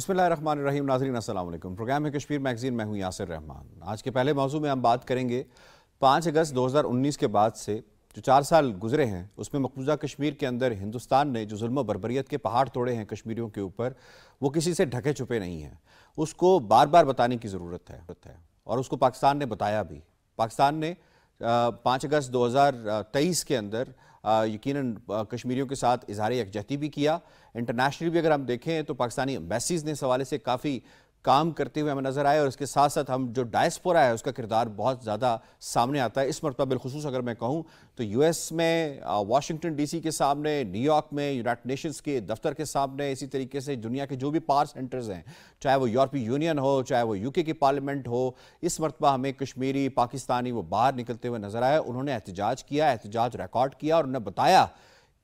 बिस्मिल्लाहिर्रहमानिर्रहीम। नाज़रीन अस्सलाम वालेकुम। प्रोग्राम है कश्मीर मैगज़ीन, मैं हूँ यासिर रहमान। आज के पहले मौजू में हम बात करेंगे 5 अगस्त 2019 के बाद से जो 4 साल गुजरे हैं उसमें मकबूजा कश्मीर के अंदर हिंदुस्तान ने जो जुल्म बर्बरियत के पहाड़ तोड़े हैं कश्मीरियों के ऊपर, वो किसी से ढके छुपे नहीं हैं। उसको बार बार बताने की ज़रूरत है और उसको पाकिस्तान ने बताया भी। पाकिस्तान ने 5 अगस्त 2023 के अंदर यकीनन कश्मीरियों के साथ इजहार यकजहती भी किया। इंटरनेशनली भी अगर हम देखें तो पाकिस्तानी एम्बेसीज ने इस हवाले से काफ़ी काम करते हुए हमें नज़र आए और इसके साथ साथ हम जो डायस्पोरा है उसका किरदार बहुत ज़्यादा सामने आता है। इस मरतबा बिलखुसूस अगर मैं कहूँ तो यूएस में, वाशिंगटन डीसी के सामने, न्यूयॉर्क में, यूनाइटेड नेशंस के दफ्तर के सामने, इसी तरीके से दुनिया के जो भी पावर सेंटर्स हैं, चाहे वो यूरोपीय यूनियन हो, चाहे वो यूके की पार्लियामेंट हो, इस मरतबा हमें कश्मीरी पाकिस्तानी वो बाहर निकलते हुए नज़र आए। उन्होंने एहतजाज किया, एहतजाज रिकॉर्ड किया और उन्होंने बताया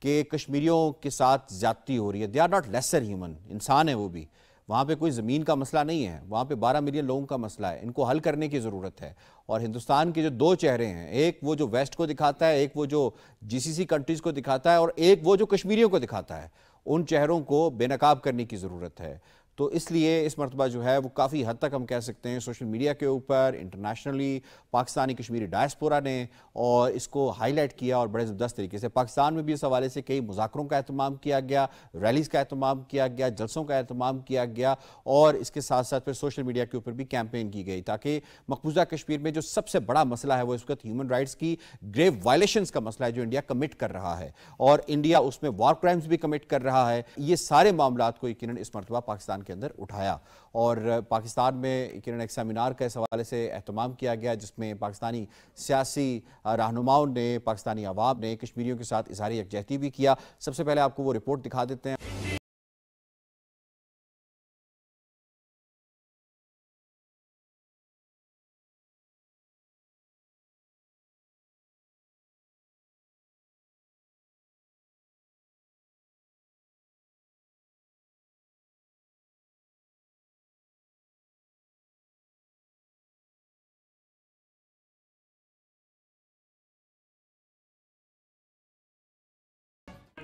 कि कश्मीरियों के साथ ज़्यादती हो रही है। They are not lesser human, इंसान है वो भी। वहाँ पे कोई ज़मीन का मसला नहीं है, वहाँ पे 12 मिलियन लोगों का मसला है। इनको हल करने की ज़रूरत है। और हिंदुस्तान के जो दो चेहरे हैं, एक वो जो वेस्ट को दिखाता है, एक वो जो जीसीसी कंट्रीज़ को दिखाता है और एक वो जो कश्मीरियों को दिखाता है, उन चेहरों को बेनकाब करने की ज़रूरत है। तो इसलिए इस मरतबा जो है वो काफ़ी हद तक हम कह सकते हैं सोशल मीडिया के ऊपर, इंटरनेशनली पाकिस्तानी कश्मीरी डायस्पोरा ने और इसको हाईलाइट किया और बड़े ज़बरदस्त तरीके से। पाकिस्तान में भी इस हवाले से कई मुज़ाकरों का एहतमाम किया गया, रैलीज़ का एहतमाम किया गया, जलसों का एहतमाम किया गया और इसके साथ साथ फिर सोशल मीडिया के ऊपर भी कैंपेन की गई ताकि मकबूजा कश्मीर में जो सबसे बड़ा मसला है वो इस वक्त ह्यूमन राइट्स की ग्रेव वायलेशंस का मसला है जो इंडिया कमिट कर रहा है और इंडिया उसमें वॉर क्राइम्स भी कमिट कर रहा है। ये सारे मामलात को यकीनन इस मरतबा पाकिस्तान के अंदर उठाया और पाकिस्तान में यकीनन एक सेमिनार का इस हवाले से एहतमाम किया गया जिसमें पाकिस्तानी सियासी रहनुमाओं ने, पाकिस्तानी अवाम ने कश्मीरियों के साथ इजहार यकजहती भी किया। सबसे पहले आपको वो रिपोर्ट दिखा देते हैं।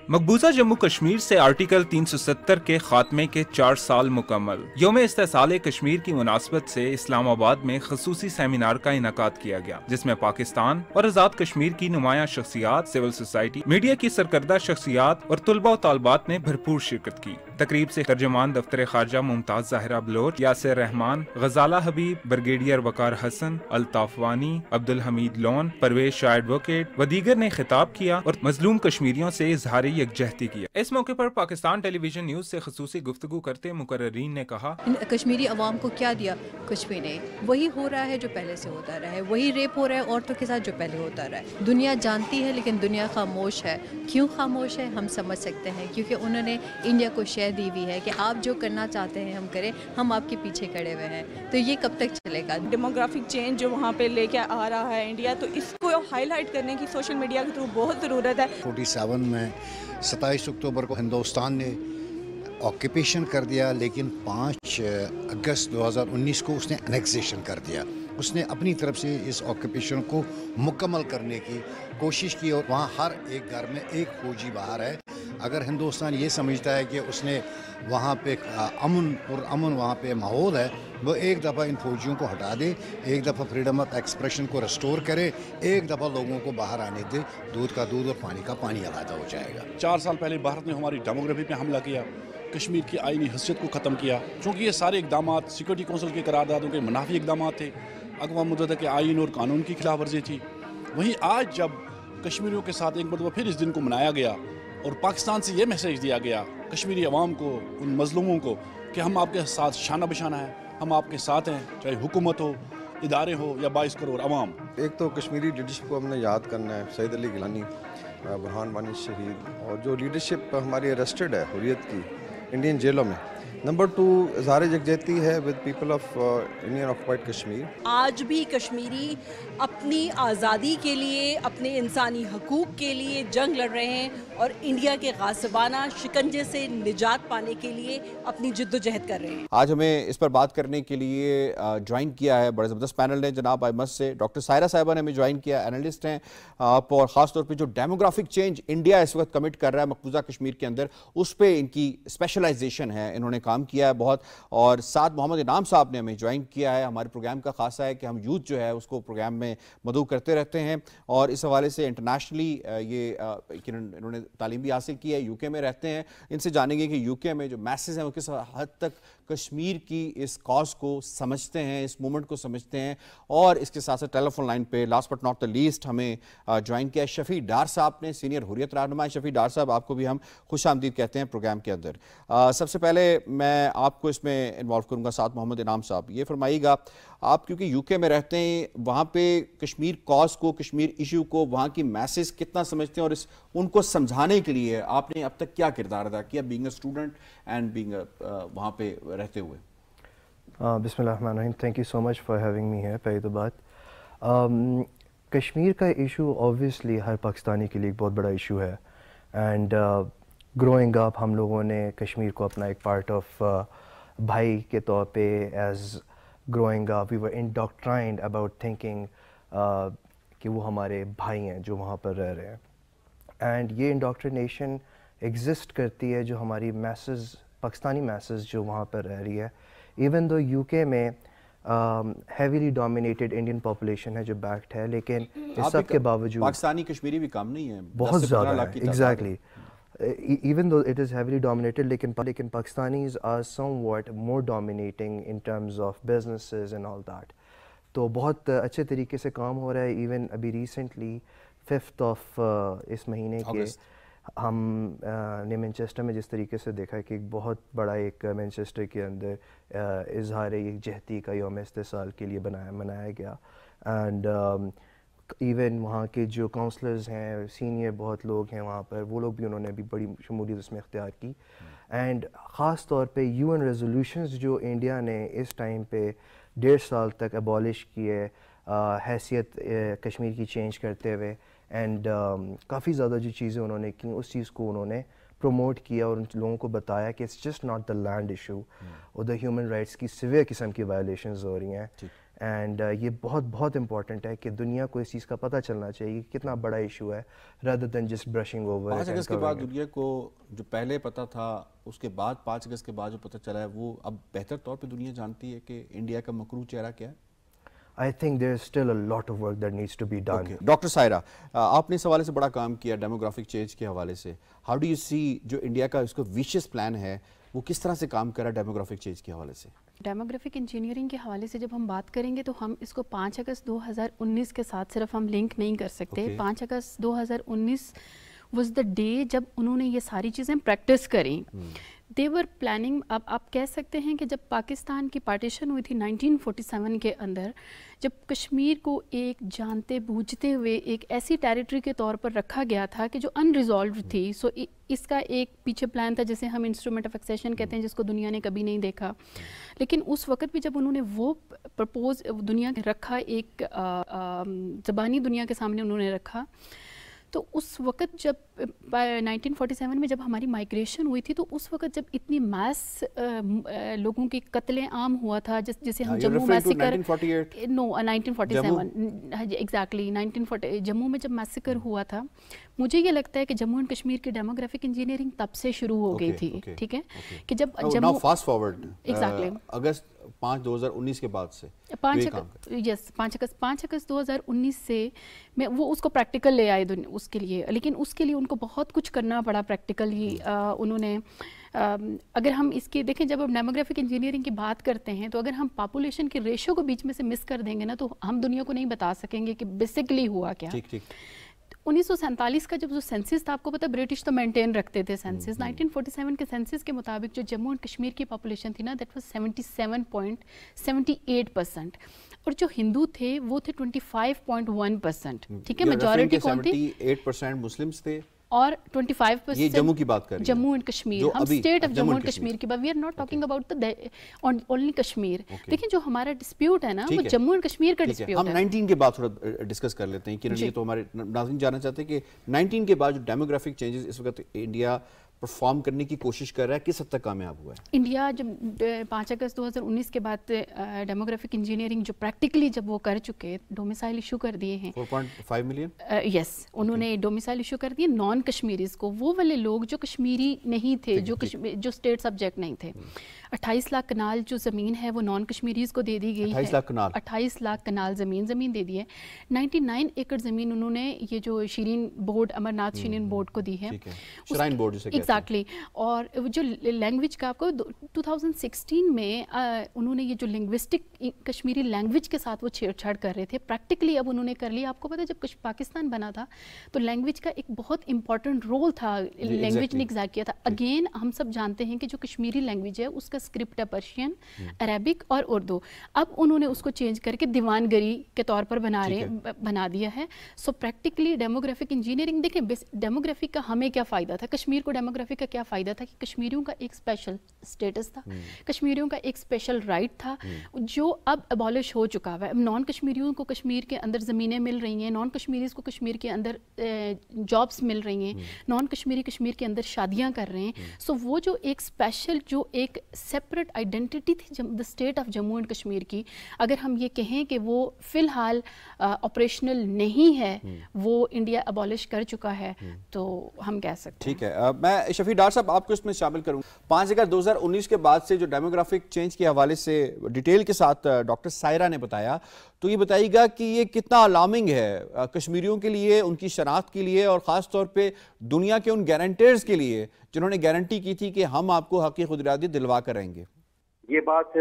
मकबूजा जम्मू कश्मीर से आर्टिकल 370 के खात्मे के 4 साल मुकम्मल। यौम इस्तेसाल कश्मीर की मुनासबत से इस्लामाबाद में खसूसी सेमिनार का इनकाद किया गया जिसमें पाकिस्तान और आज़ाद कश्मीर की नुमाया शख्सियात, सिविल सोसाइटी, मीडिया की सरकर्दा शख्सियात और तुलबा व तालबात ने भरपूर शिरकत की। तकरीब से तर्जमान दफ्तर खारजा मुमताज ज़ाहिरा बलोच, यासिर रहमान, गजाला हबीब, ब्रिगेडियर वकार हसन, अल्ताफ वानी, अब्दुल हमीद लोन, परवेज शाह एडवोकेट व दीगर ने खिताब किया और मजलूम कश्मीरियों से इजहार यकजहती किया। इस मौके पर पाकिस्तान टेलीविजन न्यूज से खसूसी गुफ्तगू करते मुकर्रीन ने कहा, कश्मीरी अवाम को क्या दिया? कुछ भी नहीं। वही हो रहा है जो पहले से होता रहा है, वही रेप हो रहा है औरतों के साथ जो पहले होता रहा है। दुनिया जानती है लेकिन दुनिया खामोश है। क्यों खामोश है हम समझ सकते हैं, क्योंकि उन्होंने इंडिया को शह दी हुई है कि आप जो करना चाहते हैं हम करें, हम आपके पीछे खड़े हुए हैं। तो ये कब तक चलेगा? डेमोग्राफिक चेंज जो वहाँ पे लेके आ रहा है इंडिया, तो इसको हाईलाइट करने की सोशल मीडिया के थ्रू बहुत ज़रूरत है। 47 में 27 अक्टूबर को हिंदुस्तान ने ऑक्यूपेशन कर दिया, लेकिन 5 अगस्त 2019 को उसने एनेक्सेशन कर दिया। उसने अपनी तरफ से इस ऑक्यूपेशन को मुकम्मल करने की कोशिश की और वहाँ हर एक घर में एक फौजी बाहर है। अगर हिंदुस्तान ये समझता है कि उसने वहाँ पे अमन वहाँ पे माहौल है, वो एक दफ़ा इन फौजियों को हटा दे, एक दफ़ा फ्रीडम ऑफ एक्सप्रेशन को रेस्टोर करे, एक दफ़ा लोगों को बाहर आने दे, दूध का दूध और पानी का पानी अलग हो जाएगा। 4 साल पहले भारत ने हमारी डेमोग्राफी पे हमला किया, कश्मीर की आईनी हैसियत को ख़त्म किया। चूँकि ये सारे इकदाम सिक्योरिटी काउंसिल के करारदादों के मुनाफी इकदाम थे, अक़वाम मुत्तहिदा के आईन और कानून की खिलाफ वर्जी थी। वहीं आज जब कश्मीरियों के साथ एक मरतबा फिर इस दिन को मनाया गया और पाकिस्तान से ये मैसेज दिया गया कश्मीरी अवाम को, उन मजलूमों को, कि हम आपके साथ शाना बशाना है, हम आपके साथ हैं, चाहे हुकूमत हो, इदारे हो या 22 करोड़ अवाम। एक तो कश्मीरी लीडरशिप को हमने याद करना है, सईद अली गिलानी, बुरहान वानी शहीद, और जो लीडरशिप हमारी अरेस्टेड है हुर्रियत की इंडियन जेलों में। नंबर 2 इज़हार यकजहती है with people of Indian occupied Kashmir. आज भी कश्मीरी अपनी आज़ादी के लिए, अपने इंसानी हकूक़ के लिए जंग लड़ रहे हैं और इंडिया के गासिबाना शिकंजे से निजात पाने के लिए अपनी जिद्दोजहद कर रहे हैं। आज हमें इस पर बात करने के लिए ज्वाइन किया है बड़े ज़बरदस्त पैनल ने जनाब आईमस से डॉक्टर सायरा साहिबा ने हमें ज्वाइन किया, एनालिस्ट हैं आप, और ख़ासतौर पर जो डेमोग्राफिक चेंज इंडिया इस वक्त कमिट कर रहा है मकबूजा कश्मीर के अंदर, उस पर इनकी स्पेशलाइजेशन है, इन्होंने کام کیا ہے بہت, اور ساتھ محمد انعام صاحب نے ہمیں جوائن کیا ہے. ہمارے پروگرام کا خاصہ ہے کہ ہم یوتھ جو ہے اس کو پروگرام میں مدعو کرتے رہتے ہیں, اور اس حوالے سے انٹرنیشنلی یہ انہوں نے تعلیم بھی حاصل کی ہے, یو کے میں رہتے ہیں. ان سے جانیں گے کہ یو کے میں جو میسز ہیں وہ کس حد تک کشمیر کی اس کاز کو سمجھتے ہیں, اس مومنٹ کو سمجھتے ہیں. اور اس کے ساتھ ساتھ ٹیلی فون لائن پہ last but not the least ہمیں جوائن کیا ہے شفیع ڈار صاحب نے, سینئر حریت رہنما. شفیع ڈار صاحب, آپ کو بھی ہم خوش آمدید کہتے ہیں پروگرام کے اندر. سب سے پہلے میں آپ کو اس میں انوالو کروں گا, ساتھ محمد انعام صاحب. یہ فرمائیے گا, آپ کیونکہ یو کے میں رہتے ہیں, وہاں پہ کشمیر کاز کو, کشمیر ایشو کو, وہاں کی میسز کتنا سمجھتے ہیں, اور ان کو سمجھانے کے لیے آپ نے اب تک کیا کردار ادا کیا being a student and being وہاں پہ رہتے ہوئے؟ بسم اللہ الرحمن الرحیم. Thank you so much for having me ہے. پہلی تو بات, کشمیر کا ایشو اوبویسلی ہر پاکستانی کے لیے ایک بہت بڑا ایشو ہے, اینڈ گروئنگ اپ ہم لوگوں نے کشمیر کو اپنا ایک پارٹ آف بھائی کے طور پہ as growing up we were indoctrinated about thinking کہ وہ ہمارے بھائی ہیں جو وہاں پر رہ رہے ہیں. اینڈ یہ انڈاکٹرینیشن ایگزسٹ کرتی ہے جو ہماری میسز, پاکستانی میسز جو وہاں پر رہ رہی ہے. ایون دو یو کے میں ہیویلی ڈومینیٹڈ انڈین پاپولیشن ہے جو بیکڈ ہے, لیکن اس سب کے باوجود پاکستانی کشمیری بھی کم نہیں ہے, بہت زیادہ ہے. Exactly, even though it is heavily dominated, لیکن Pakistanis are somewhat more dominating in terms of businesses and all that. تو بہت اچھے طریقے سے کام ہو رہا ہے. ایون ابھی ریسنٹلی 5th آف اس مہینے کے ہم نے مینچسٹر میں جس طریقے سے دیکھا ہے کہ ایک بہت بڑا ایک مینچسٹر کے اندر اظہار یکجہتی کا یوم استحصال کے لیے منایا گیا. اینڈ ایون وہاں کے جو کاؤنسلرز ہیں, سینئر بہت لوگ ہیں وہاں پر, وہ لوگ بھی, انہوں نے بھی بڑی شمولیت اس میں اختیار کی. اینڈ خاص طور پہ UN ریزولوشنز جو انڈیا نے اس ٹائم پہ 1.5 سال تک ابالش کیے حیثیت کشمیر کی چینج کرتے ہوئے, اینڈ کافی زیادہ جو چیزیں انہوں نے کی اس چیز کو انہوں نے پروموٹ کیا اور ان لوگوں کو بتایا کہ it's just not the land issue, ادھر ہیومن رائٹس کی سیویئر قسم کی وائلیشنز ہو رہی ہیں. اینڈ یہ بہت بہت امپورٹنٹ ہے کہ دنیا کو اس چیز کا پتہ چلنا چاہیے کہ کتنا بڑا ایشو ہے, rather than just brushing over. 5 اگست کے بعد دنیا کو جو پہلے پتہ تھا, اس کے بعد 5 اگست کے بعد جو پتہ چلا ہے, وہ اب بہتر طور پہ دنیا جانتی ہے کہ انڈیا کا مکروہ چہرہ کیا ہے. I think there is still a lot of work that needs to be done. Doctor Saira, آپ نے اس حوالے سے بڑا کام کیا ڈیموگرافک چینج کے حوالے سے. ہاؤ ڈو یو سی جو انڈیا کا اس کو ویشیس پلان ہے وہ کس طرح سے کام کر رہا ہے ڈیموگرافک چینج کے حوالے سے؟ ڈیموگرافک انجینئرنگ کے حوالے سے جب ہم بات کریں گے تو ہم اس کو 5 اگست 2019 کے ساتھ صرف ہم لنک نہیں کر سکتے. 5 اگست 2019 واز دا ڈے جب انہوں نے یہ ساری چیزیں پریکٹس کریں. دے ور پلاننگ. اب آپ کہہ سکتے ہیں کہ جب پاکستان کی پارٹیشن ہوئی تھی 1947 کے اندر, جب کشمیر کو ایک جانتے بوجھتے ہوئے ایک ایسی ٹیریٹری کے طور پر رکھا گیا تھا کہ جو ان ریزالوڈ تھی, سو اس کا ایک پیچھے پلان تھا جسے ہم انسٹرومنٹ آف ایکسیشن کہتے ہیں, جس کو دنیا نے کبھی نہیں دیکھا. لیکن اس وقت بھی جب انہوں نے وہ پرپوز دنیا کے رکھا, ایک زبانی دنیا کے سامنے انہوں نے رکھا, تو اس وقت جب 1947 میں جب ہماری مائگریشن ہوئی تھی, تو اس وقت جب اتنی میس لوگوں کی قتل عام ہوا تھا, جسے ہم جموں میسیکر, نو 1947 ایگزیکٹلی 1940 جموں میں جب میسیکر ہوا تھا, مجھے یہ لگتا ہے کہ جموں اینڈ کشمیر کی ڈیموگرافک انجینئرنگ تب سے شروع ہو گئی تھی. ٹھیک ہے, کہ جب جموں فاسٹ فارورڈ ایگزیکٹلی اگست 5 2019 کے بعد سے 5 اگست 2019 سے میں وہ اس کو پریکٹیکل لے آئے اس کے لیے. لیکن اس کے لیے ان کو بہت کچھ کرنا پڑا پریکٹیکلی. انہوں نے اگر ہم اس کی دیکھیں, جب ہم ڈیموگرافک انجینئرنگ کی بات کرتے ہیں, تو اگر ہم پاپولیشن کے ریشو کو بیچ میں سے مس کر دیں گے نا, تو ہم دنیا کو نہیں بتا سکیں گے کہ بیسکلی ہوا کیا. 1947 کا جب جو سینسس تھا, آپ کو پتہ برٹش تو مینٹین رکھتے تھے سینسس. 1947 کے سینسس کے مطابق جو جموں اینڈ کشمیر کی پاپولیشن تھی نا, دیٹ واز 77.78%, اور جو ہندو تھے وہ تھے 25.1%. ٹھیک ہے, میجورٹی کون تھی؟ 78% مسلمز تھے اور 25%. یہ جموں کی بات کر رہے ہیں, جموں اینڈ کشمیر, ہم state of Jammu and Kashmir کی بات, we are not talking about only Kashmir. دیکھیں جو ہمارا ڈسپیوٹ ہے نا, وہ جموں اینڈ کشمیر کا ڈسپیوٹ ہے. ہم 19 کے بعد تھوڑا ڈسکس کر لیتے ہیں, کہ یہ تو ہمارے ناظرین جاننا چاہتے ہیں کہ 19 کے بعد جو ڈیموگرافک چینجز اس وقت انڈیا परफॉर्म करने की कोशिश कर रहा है, किस हद तक कामयाब हुआ है? इंडिया जब 5 अगस्त 2019 के बाद डेमोग्राफिक इंजीनियरिंग जो प्रैक्टिकली जब वो कर चुके, डोमिसाइल इशू कर दिए हैं 4.5 मिलियन, यस, उन्होंने डोमिसाइल इशू कर दिए नॉन कश्मीरीज को, वो वाले लोग जो कश्मीरी नहीं थे, जो स्टेट सब्जेक्ट नहीं थे। 28 लाख कनाल जो ज़मीन है वो नॉन कश्मीरीज को दे दी गई है। 28 लाख कनाल ज़मीन दे दी है। 99 एकड़ ज़मीन उन्होंने ये जो शीरीन बोर्ड, अमरनाथ शीरीन बोर्ड को दी है, श्राइन बोर्ड जिसे कहते हैं। एग्जैक्टली। और जो लैंग्वेज का आपको 2016 में उन्होंने ये जो लिंग्विस्टिक कश्मीरी लैंग्वेज के साथ वो छेड़छाड़ कर रहे थे, प्रैक्टिकली अब उन्होंने कर लिया। आपको पता है जब पाकिस्तान बना था तो लैंग्वेज का एक बहुत इंपॉर्टेंट रोल था, लैंग्वेज ने एग्जैक्ट किया था। अगेन हम सब जानते हैं कि जो कश्मीरी लैंग्वेज है उसका स्क्रिप्ट है पर्शियन, अरेबिक और उर्दू। अब उन्होंने उसको चेंज करके दीवानगरी के तौर पर बना दिया है। सो प्रैक्टिकली डेमोग्राफिक इंजीनियरिंग, देखें डेमोग्राफी का हमें क्या फ़ायदा था, कश्मीर को डेमोग्राफी का क्या फ़ायदा था कि कश्मीरियों का एक स्पेशल स्टेटस था, कश्मीरियों का एक स्पेशल राइट था जो अब अबॉलिश हो चुका है। नॉन कश्मीरियों को कश्मीर के अंदर ज़मीनें मिल रही हैं, नॉन कश्मीरीज़ को कश्मीर के अंदर जॉब्स मिल रही हैं, नॉन कश्मीरी कश्मीर के अंदर शादियाँ कर रहे हैं। सो वो जो एक स्पेशल, जो एक सेपरेट आइडेंटिटी थी the state of Jammu and Kashmir की, अगर हम ये कहें कि वो फ़िलहाल ऑपरेशनल नहीं है, वो इंडिया अबॉलिश कर चुका है, तो हम कह सकते हैं। ठीक है, मैं शफी डार साहब आपको इसमें शामिल करूँ। 5 अगस्त 2019 के बाद से जो डेमोग्राफिक चेंज के हवाले से डिटेल के साथ डॉक्टर सायरा ने बताया, तो ये बताइएगा कि ये कितना अलार्मिंग है कश्मीरियों के लिए, उनकी शनाख्त के लिए, और ख़ास तौर पे दुनिया के उन गारंटर्स के लिए जिन्होंने गारंटी की थी कि हम आपको हक़ खुदरादी दिलवा कर रहेंगे। ये बात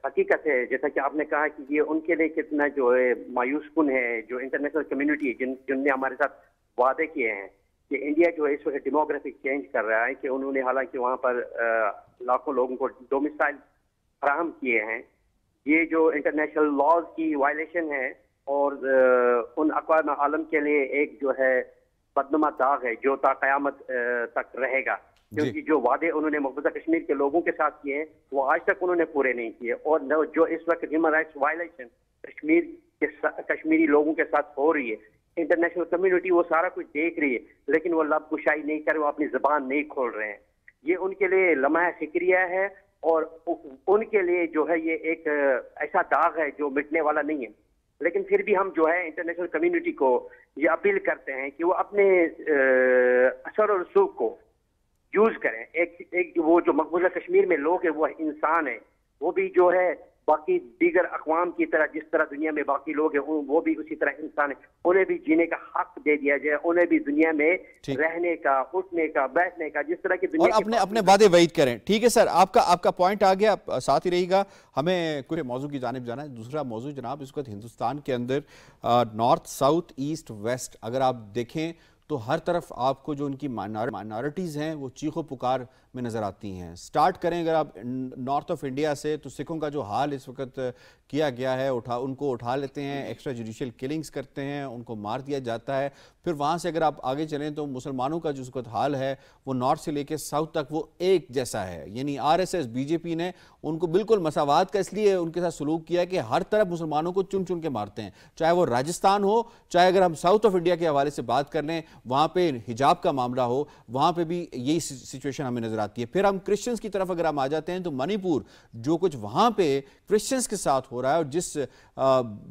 हकीकत है, जैसा कि आपने कहा कि ये उनके लिए कितना जो है मायूस कुन है, जो इंटरनेशनल कम्युनिटी जिनने हमारे साथ वादे किए हैं कि इंडिया जो है इस वक्त डेमोग्राफिक चेंज कर रहा है, कि उन्होंने हालांकि वहाँ पर लाखों लोगों को डोमिसाइल फराहम किए हैं, ये जो इंटरनेशनल लॉज की वायलेशन है और उन अक़वाम आलम के लिए एक जो है बदनुमा दाग है जो ता क़यामत तक रहेगा, क्योंकि जो वादे उन्होंने मकबूजा कश्मीर के लोगों के साथ किए हैं वो आज तक उन्होंने पूरे नहीं किए। और जो इस वक्त ह्यूमन राइट्स वायलेशन कश्मीरी लोगों के साथ हो रही है, इंटरनेशनल कम्युनिटी वो सारा कुछ देख रही है, लेकिन वो लब कुशाई नहीं कर, वो अपनी ज़बान नहीं खोल रहे हैं। ये उनके लिए लम्हा फ़िक्रिया है और उनके लिए जो है ये एक ऐसा दाग है जो मिटने वाला नहीं है। लेकिन फिर भी हम जो है इंटरनेशनल कम्युनिटी को ये अपील करते हैं कि वो अपने असर और रसूख को यूज करें। एक वो जो मकबूजा कश्मीर में लोग हैं वो इंसान है, वो भी जो है बाकी दीगर अक़वाम की तरह, जिस तरह दुनिया में बाकी लोग हैं वो भी उसी तरह इंसान है, उन्हें भी जीने का हक दे दिया जाए, उन्हें भी दुनिया में रहने का, उठने का, बैठने का, जिस तरह की दुनिया और अपने वादे वईद करें। ठीक है सर, आपका पॉइंट आ गया, साथ ही रहिएगा, हमें कुछ मौजू की जानिब जाना है। दूसरा मौजू जनाब, इस वक्त हिंदुस्तान के अंदर नॉर्थ, साउथ, ईस्ट, वेस्ट अगर आप देखें तो हर तरफ आपको जो उनकी माइनॉरिटीज़ हैं वो चीखो पुकार में नज़र आती हैं। स्टार्ट करें अगर आप नॉर्थ ऑफ इंडिया से, तो सिखों का जो हाल इस वक्त किया गया है, उनको उठा लेते हैं, एक्स्ट्रा जुडिशियल किलिंग्स करते हैं, उनको मार दिया जाता है। फिर वहाँ से अगर आप आगे चलें तो मुसलमानों का जो इस वक्त हाल है वो नॉर्थ से लेकर साउथ तक वो एक जैसा है, यानी RSS BJP ने उनको बिल्कुल मसावात का इसलिए उनके साथ सलूक किया कि हर तरफ मुसलमानों को चुन चुन के मारते हैं, चाहे वो राजस्थान हो, चाहे अगर हम साउथ ऑफ इंडिया के हवाले से बात कर लें, वहाँ पे हिजाब का मामला हो, वहाँ पे भी यही सिचुएशन हमें नजर आती है। फिर हम क्रिश्चियंस की तरफ अगर हम आ जाते हैं तो मणिपुर, जो कुछ वहाँ पे क्रिश्चियंस के साथ हो रहा है और जिस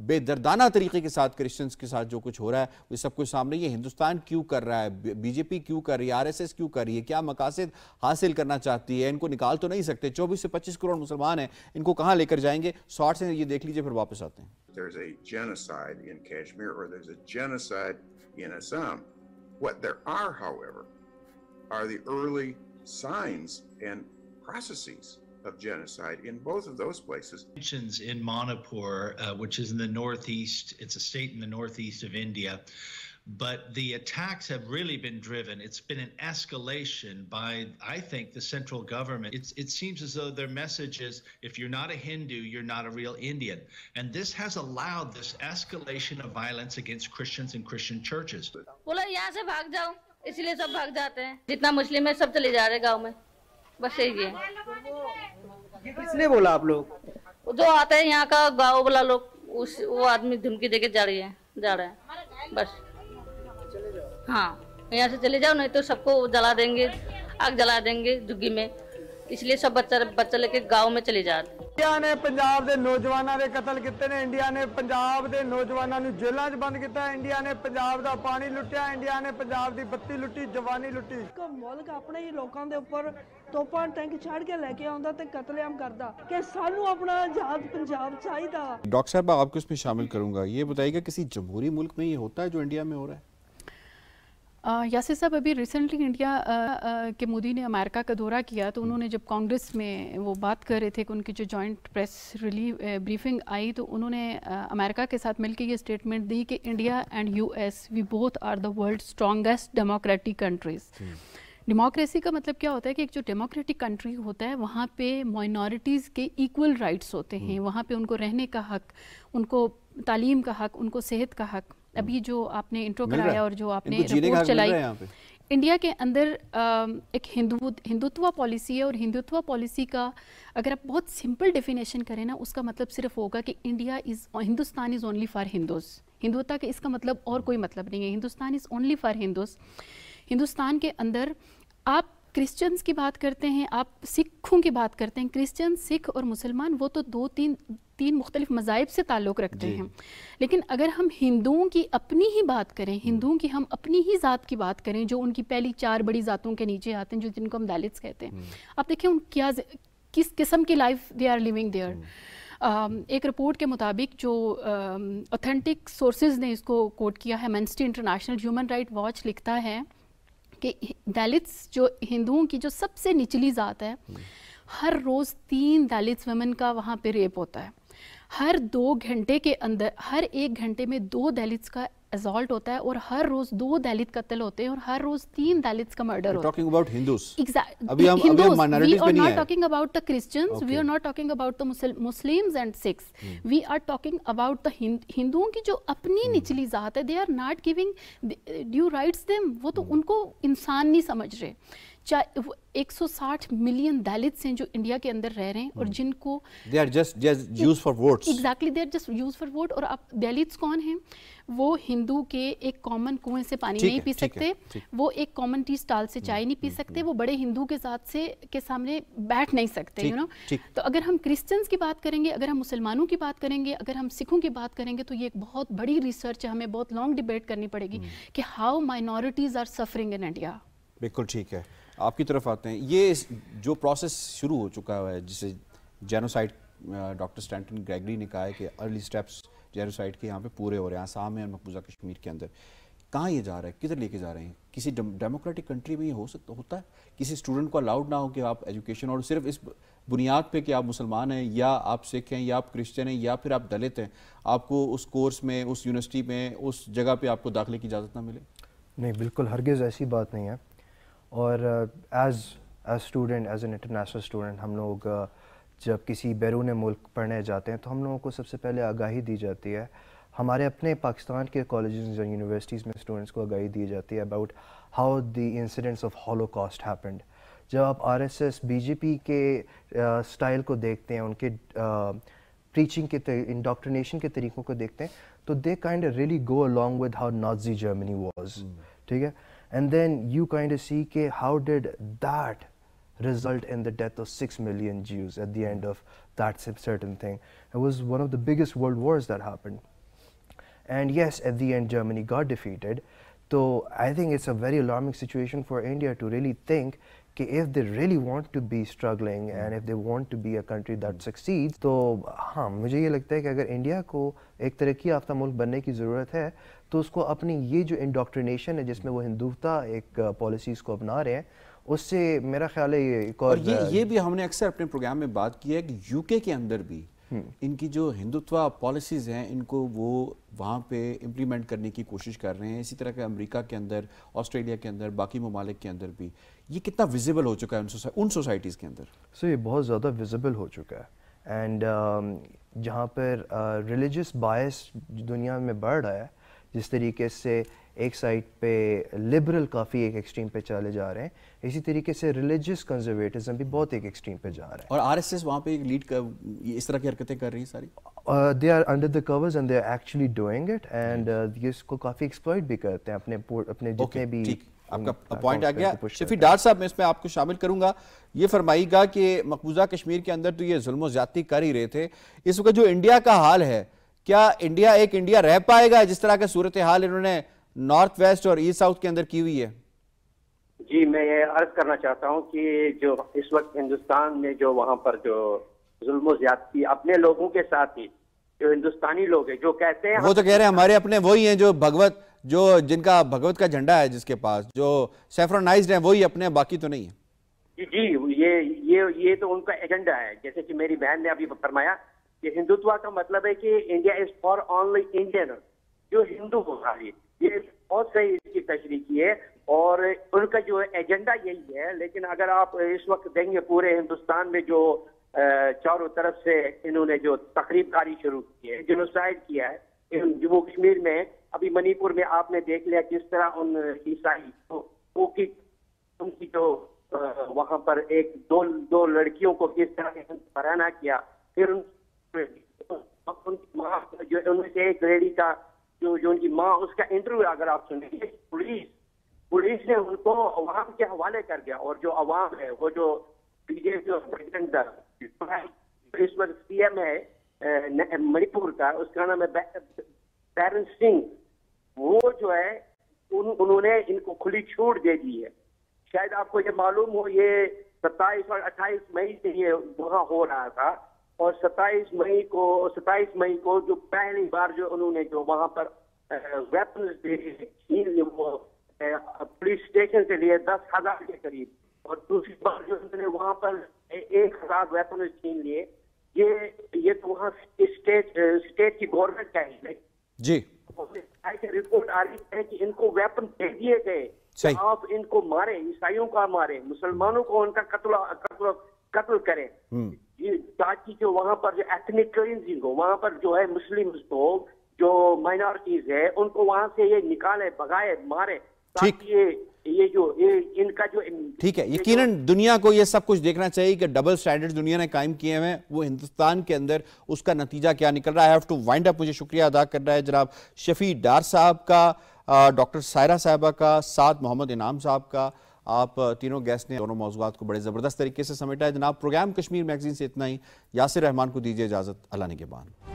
बेदर्दाना तरीके के साथ क्रिश्चियंस के साथ जो कुछ हो रहा है वो सब कुछ सामने। ये हिंदुस्तान क्यों कर रहा है, BJP क्यों कर रही है, RSS क्यों कर रही है, क्या मकासद हासिल करना चाहती है? इनको निकाल तो नहीं सकते, 24 से 25 करोड़ मुसलमान हैं, इनको कहाँ लेकर जाएंगे? शॉर्ट से ये देख लीजिए, फिर वापस आते हैं। There's a genocide in Kashmir or there's a genocide in Assam. What there are, however, are the early signs and processes of genocide in both of those places. In Manipur, which is in the northeast, it's a state in the northeast of India, but the attacks have really been driven. It's been an escalation by, I think, the central government. It seems as though their message is, if you're not a Hindu, you're not a real Indian. And this has allowed this escalation of violence against Christians and Christian churches. बोला यहाँ से भाग जाओ, इसलिए सब भाग जाते हैं। जितना मुस्लिम है सब चले जा रहे गाँव में, बस यही है। किसने बोला आप लोग? जो आते हैं यहाँ का गाँव वाला लोग, वो आदमी धमकी देके जा रहे हैं बस। हाँ, यहाँ से चले जाओ, नहीं तो सबको जला देंगे। आग जला देंगे झुग्गी में, इसलिए सब बच्चा लेके गांव में चले जाते। इंडिया ने पंजाब के नौजवानों के कतल किए ने, इंडिया ने पंजाब के नौजवानों को जेलों च बंद किया, इंडिया ने पंजाब का पानी लुटिया, इंडिया ने पंजाब की बत्ती लुटी, जवानी लुटी। मुल्क अपने ही लोगों के ऊपर तोपा टैंक छड़ के लेके आंदा ते कतलेआम करदा कि सानू अपना आजाद पंजाब चाहिए। डॉक्टर साहब आपको इसमें शामिल करूंगा, ये बताइएगा किसी जमहूरी मुल्क में ये होता है जो इंडिया में हो रहा है? यासिर साहब, अभी रिसेंटली इंडिया के मोदी ने अमेरिका का दौरा किया तो उन्होंने जब कांग्रेस में वो बात कर रहे थे कि उनकी जो जॉइंट प्रेस ब्रीफिंग आई तो उन्होंने अमेरिका के साथ मिलकर ये स्टेटमेंट दी कि India and US we both are the world strongest democratic countries. Democracy का मतलब क्या होता है कि एक जो डेमोक्रेटिक कंट्री होता है वहाँ पे माइनॉरिटीज़ के इक्वल राइट्स होते हैं, वहाँ पे उनको रहने का हक, उनको तालीम का हक, उनको सेहत का हक। अभी जो आपने इंट्रो कराया और जो आपने रिपोर्ट चलाई, इंडिया के अंदर एक हिंदुत्व पॉलिसी है और हिंदुत्व पॉलिसी का अगर आप बहुत सिंपल डेफिनेशन करें ना, उसका मतलब सिर्फ होगा कि Hindustan is only for Hindus. Hindutva का इसका मतलब और कोई मतलब नहीं है, Hindustan is only for Hindus. Hindustan के अंदर आप क्रिश्चियंस की बात करते हैं, आप सिखों की बात करते हैं, क्रिश्चियन, सिख और मुसलमान वो तो तीन मुख्तलिफ मज़ाहिब से ताल्लुक़ रखते हैं। लेकिन अगर हम हिंदुओं की अपनी ही बात करें, हिंदुओं की हम अपनी ही ज़ात की बात करें जो उनकी पहली 4 बड़ी ज़ातों के नीचे आते हैं, जो जिनको हम दलित्स कहते हैं, आप देखिए उन किस किस्म की life they are living there. एक रिपोर्ट के मुताबिक जो ऑथेंटिक सोर्सेज ने इसको कोट किया है, amnesty international, human right watch लिखता है कि दलित्स जो हिंदुओं की जो सबसे निचली ज़ात है, हर रोज़ 3 दलित्स वुमेन का वहाँ पे रेप होता है। हर 2 घंटे के अंदर, हर 1 घंटे में 2 दलित्स का असॉल्ट होता है और हर रोज 2 दलित कत्ल होते हैं और हर रोज 3 दलित्स का मर्डर होता है। Talking about Hindus. एग्जैक्टली। अभी हम माइनॉरिटीज पे नहीं है। We are not talking about the Christians, we are not talking about the Muslims and Sikhs, we are talking about the हिंदुओं की जो अपनी निचली जात है, they are not giving due rights them. वो तो उनको इंसान नहीं समझ रहे। 160 मिलियन दलित्स हैं जो इंडिया के अंदर रह रहे हैं और जिनको they are just used for votes। Exactly, they are just used for vote। और आप दलित्स कौन हैं? वो हिंदू के एक कॉमन कुएं से पानी नहीं पी सकते, वो एक कॉमन टी स्टॉल से चाय नहीं पी सकते, वो बड़े हिंदू के साथ से के सामने बैठ नहीं सकते, यू नो। तो अगर हम क्रिश्चियंस की बात करेंगे, अगर हम मुसलमानों की बात करेंगे, अगर हम सिखों की बात करेंगे तो ये एक बहुत बड़ी रिसर्च है, हमें बहुत लॉन्ग डिबेट करनी पड़ेगी कि how minorities are suffering in India. बिल्कुल ठीक है, आपकी तरफ आते हैं। ये जो प्रोसेस शुरू हो चुका है जिसे जेनोसाइड, डॉक्टर स्टैंटन ग्रेगरी ने कहा है कि अर्ली स्टेप्स जेनोसाइड के यहाँ पे पूरे हो रहे हैं आसाम में और मकबूजा कश्मीर के अंदर। कहाँ ये जा रहा है, किधर लेके जा रहे हैं? किसी डेमोक्रेटिक कंट्री में ये होता है? किसी स्टूडेंट को अलाउड ना हो कि आप एजुकेशन, और सिर्फ इस बुनियाद पे कि आप मुसलमान हैं या आप सिख हैं या आप क्रिश्चियन हैं या फिर आप दलित हैं, आपको उस कोर्स में, उस यूनिवर्सिटी में, उस जगह पे आपको दाखिले की इजाज़त ना मिले? नहीं, बिल्कुल हरगिज़ ऐसी बात नहीं है। और as student, as an international student, हम लोग जब किसी बैरून मुल्क पढ़ने जाते हैं तो हम लोगों को सबसे पहले आगाही दी जाती है, हमारे अपने पाकिस्तान के कॉलेजेस और यूनिवर्सिटीज़ में स्टूडेंट्स को आगाही दी जाती है about how the incidents of Holocaust happened. जब आप आरएसएस, बीजेपी के स्टाइल को देखते हैं, उनके प्रीचिंग के, इंडोक्ट्रिनेशन के तरीक़ों को देखते हैं, तो they kind of really go along with how Nazi Germany was, ठीक है। And then you kind of see how did that result in the death of 6 million Jews at the end of that certain thing. It was one of the biggest world wars that happened. And yes, at the end Germany got defeated. So I think it's a very alarming situation for India to really think if they really want to be struggling and if they want to be a country that succeeds, तो हाँ, मुझे ये लगता है कि अगर India को एक तरक्की याफ्ता मुल्क बनने की ज़रूरत है तो उसको अपनी ये जो इंडोक्ट्रिनेशन है जिसमें वो हिंदुत्व एक पॉलिसीज़ को अपना रहे हैं, उससे मेरा ख्याल है ये एक और ये भी हमने अक्सर अपने प्रोग्राम में बात की है कि यूके के अंदर भी इनकी जो हिंदुत्व पॉलिसीज़ हैं इनको वो वहाँ पे इम्प्लीमेंट करने की कोशिश कर रहे हैं। इसी तरह के अमेरिका के अंदर, ऑस्ट्रेलिया के अंदर, बाकी ममालिक के अंदर भी ये कितना विजिबल हो चुका है उन सोसाइटीज़ के अंदर? सो ये बहुत ज़्यादा विजिबल हो चुका है। एंड जहाँ पर रिलीजियस बायस दुनिया में बढ़ रहा है, जिस तरीके से एक साइड पे लिबरल काफ़ी एक एक्सट्रीम पे चले जा रहे हैं, इसी तरीके से रिलीजियस कंजर्वेटिज्म भी बहुत एक एक्सट्रीम पे जा रहा है। और आरएसएस वहाँ पे लीड इस तरह की हरकतें कर रही है सारी? They are under the covers and they are actually doing it, and ये इसको काफ़ी एक्सप्लॉइट भी करते हैं अपने जितने भी آپ کا پوائنٹ آ گیا. شفیع ڈار صاحب میں اس میں آپ کو شامل کروں گا. یہ فرمائیے گا کہ مقبوضہ کشمیر کے اندر تو یہ ظلم و زیادتی کر ہی رہے تھے, اس وقت جو انڈیا کا حال ہے, کیا انڈیا ایک انڈیا رہ پائے گا جس طرح کا صورتحال انہوں نے نارتھ ویسٹ اور ایسٹ ساؤتھ کے اندر کی ہوئی ہے؟ جی میں یہ عرض کرنا چاہتا ہوں کہ جو اس وقت ہندوستان میں جو وہاں پر جو ظلم و زیادتی اپنے لوگوں کے ساتھ ہی, جو ہندوستانی لوگ ہیں جو کہتے ہیں, وہ تو کہہ رہے ہیں ہمارے اپنے وہی ہیں جو بھگوت, جو جن کا بھگوت کا جھنڈا ہے جس کے پاس, جو سیفرونائزڈ ہیں وہی اپنے, باقی تو نہیں ہے. جی یہ تو ان کا ایجنڈا ہے. جیسے کہ میری بہن نے ابھی فرمایا کہ ہندوتوا کا مطلب ہے کہ India is for only Indian, جو ہندو ہو رہا ہے. یہ بہت صحیح اس کی تشریح کی ہے اور ان کا جو ایجنڈا یہی ہے. لیکن اگر آپ اس وقت دیں گے پورے ہندوستان میں جو چاروں طرف سے انہوں نے جو تخریب کاری شروع کی ہے, جنوسائیڈ کیا ہے جموں کشمیر میں, ابھی منی پور میں آپ نے دیکھ لیا کس طرح ان عیسائی ان کی جو وہاں پر ایک دو لڑکیوں کو کس طرح پرانا کیا. پھر ان میں سے ایک لیڈی کا جو ان کی ماں, اس کا انٹرویو اگر آپ سنیں گے, پولیس نے ان کو عوام کے حوالے کر دیا. اور جو عوام ہے وہ جو بی جے پی اور پریزیڈنٹ اس وقت سی ایم ہے منی پور کا, اس کا نام ہے بیرن سنگھ, وہ جو ہے انہوں نے ان کو کھلی چھوٹ دے دی ہے. شاید آپ کو یہ معلوم ہو, یہ 27 اور 28 مئی سے یہ وہاں ہو رہا تھا, اور 27 مئی کو جو پہلی بار جو انہوں نے جو وہاں پر ویپنز وہ پولیس اسٹیشن سے لیے 10,000 کے قریب, اور دوسری بار جو انہوں نے وہاں پر 1,000 ویپنز چھین لیے. یہ تو وہاں اسٹیٹ کی گورنمنٹ کا ہے. جی رپورٹ آ رہی ہے کہ ان کو ویپن دے دیے گئے, آپ ان کو مارے, عیسائیوں کا مارے, مسلمانوں کو ان کا قتل کریں, تاکہ جو وہاں پر جو ایتھنک کلینزنگ ہو, وہاں پر جو ہے مسلم ہو, جو مائنورٹیز ہے, ان کو وہاں سے یہ نکالے, بھگائے, مارے, تاکہ یہ جو ان کا جو ٹھیک ہے. یقیناً دنیا کو یہ سب کچھ دیکھنا چاہیے کہ ڈبل سٹینڈرڈ دنیا نے قائم کیے ہیں, وہ ہندوستان کے اندر اس کا نتیجہ کیا نکل رہا ہے. I have to wind up. مجھے شکریہ ادا کرنا ہے جناب شفیع ڈار صاحب کا, ڈاکٹر سائرہ صاحبہ کا, ساتھ محمد انعام صاحب کا. آپ تینوں گیسٹ نے دونوں موضوعات کو بڑے زبردست طریقے سے سمیٹا ہے. جناب پروگرام کشمیر میگزین سے اتنا ہی. یاسر رحمان کو دیجیے اجازت. اللہ نگہبان.